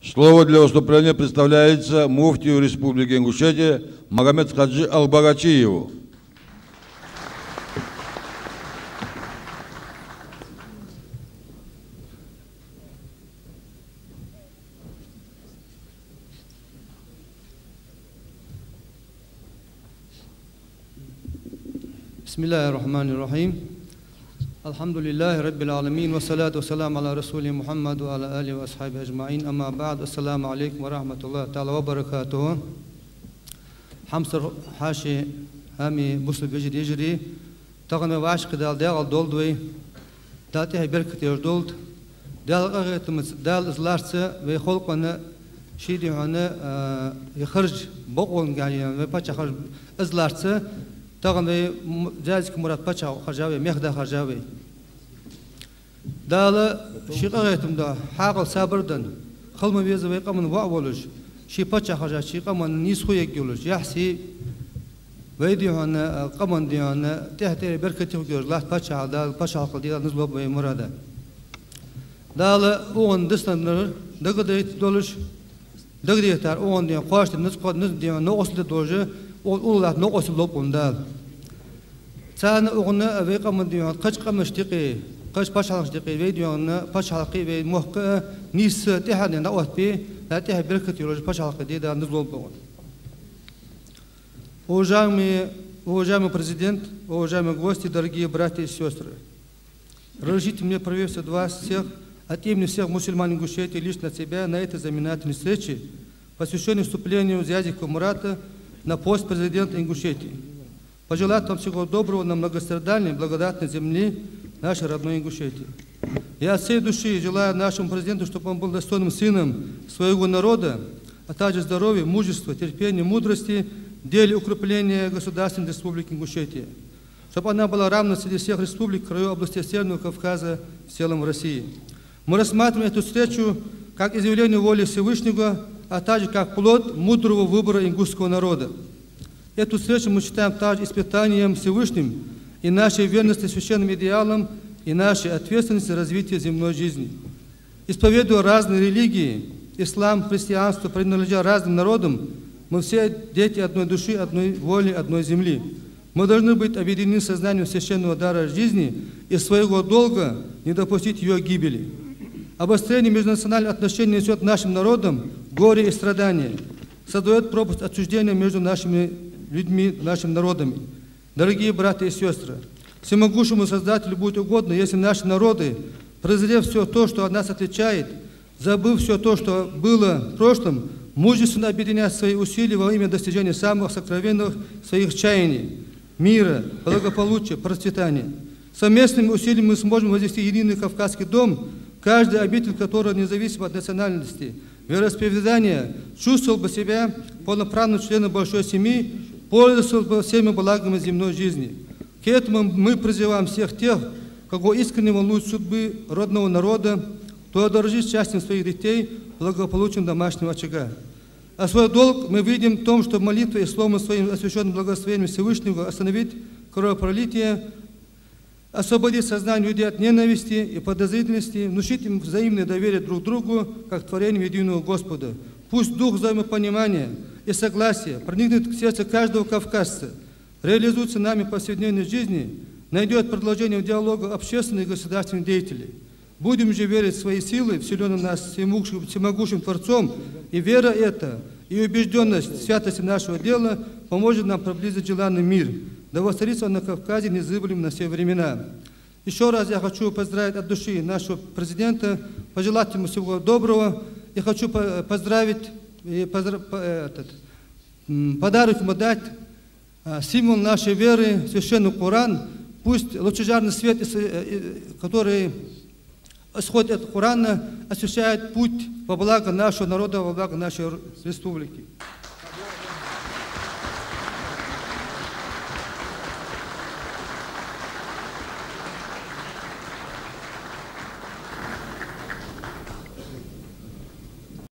Слово для выступления представляется муфтию Республики Ингушетия Магомед Хаджи Албагачиеву. Бисмиллахи рахмани рахим. Алхамдулиллахи раббил аламин ва салату ва салам аля расули Мухаммад ва аля алихи ва асхаби аджмаин. Амма ба'д. Ассаламу алейкум ва рахматуллахи та'ала ва баракатуху. Хамсар хаши хами буслу бежри ежри. Тагна ваш кидал дал долдвей. Дати беркет ердолд. Дал агатмс дал изларса ve холкана шиди хана يخرج بقون قاعدين وبتش خرج izlarsa تاغني جازك مراد بتشا خرجاوي ميخدا خرجاوي دالا شيقايتم دا حاقل صابردن خلما بيزا ويقامن واولش شي بتشا خرجا شي قامن نيسخو يقولش يحسي ويدي هنا قامن دي هنا تحتي بركتي وجور لا بتشا دال بتشا خل دي نزلو بي مرادا دالا اون دستن دغدي دولش دغدي تار اون دي قاشت نسقو نز دي نوصل دوجه والله نقص لوبوندال سان أغنى أبيك من ديان قش قمشتقي قش باشالقي فيديون باشالقي في محق نيس تحد نقوت بي لا تحد بركة يروج باشالقي دي دا نزلوا بون. Уважаемый президент, уважаемые гости, дорогие братья и сестры, разрешите мне приветствовать вас всех от имени всех мусульман Ингушетии лично себя на этой знаменательной встрече, посвященной вступлению Зиядика Мурата на пост президента Ингушетии. Пожелать вам всего доброго на многострадальной, благодатной земле нашей родной Ингушетии. Я от всей души желаю нашему президенту, чтобы он был достойным сыном своего народа, а также здоровья, мужества, терпения, мудрости в деле укрепления государственной республики Ингушетия. Чтобы она была равна среди всех республик, краев области Северного Кавказа, в целом России. Мы рассматриваем эту встречу как изъявление воли Всевышнего, а также как плод мудрого выбора ингушского народа. Эту встречу мы считаем также испытанием Всевышним и нашей верности священным идеалам, и нашей ответственности развития земной жизни. Исповедуя разные религии, ислам, христианство, принадлежа разным народам, мы все дети одной души, одной воли, одной земли. Мы должны быть объединены сознанием священного дара жизни и своего долга не допустить ее гибели. Обострение межнациональных отношений несет нашим народам горе и страдания, создает пропасть отчуждения между нашими людьми, нашими народами. Дорогие братья и сестры, всемогущему Создателю будет угодно, если наши народы, презрев все то, что от нас отличает, забыв все то, что было в прошлом, мужественно объединять свои усилия во имя достижения самых сокровенных своих чаяний, мира, благополучия, процветания. Совместными усилиями мы сможем возвести единый Кавказский дом, каждый обитель которого, независимо от национальности, вероисповедания, чувствовал бы себя полноправным членом большой семьи, пользовался бы всеми благами земной жизни. К этому мы призываем всех тех, кого искренне волнуют судьбы родного народа, кто дорожит счастьем своих детей, благополучием домашнего очага. А свой долг мы видим в том, что молитвой и словом своим освященным благословением Всевышнего остановить кровопролитие, освободить сознание людей от ненависти и подозрительности, внушить им взаимное доверие друг к другу, как творению единого Господа. Пусть дух взаимопонимания и согласия проникнет в сердце каждого кавказца, реализуется нами в повседневной жизни, найдет продолжение диалога общественных и государственных деятелей. Будем же верить в свои силы, вселенные в нас всемогущим Творцом, и вера эта, и убежденность в святости нашего дела поможет нам приблизить желанный мир. Да воцарится на Кавказе незабываемым на все времена. Еще раз я хочу поздравить от души нашего президента, пожелать ему всего доброго. Я хочу поздравить и подарок ему дать символ нашей веры, священный Коран. Пусть лучезарный свет, который исходит от Корана, освещает путь во благо нашего народа, во благо нашей республики.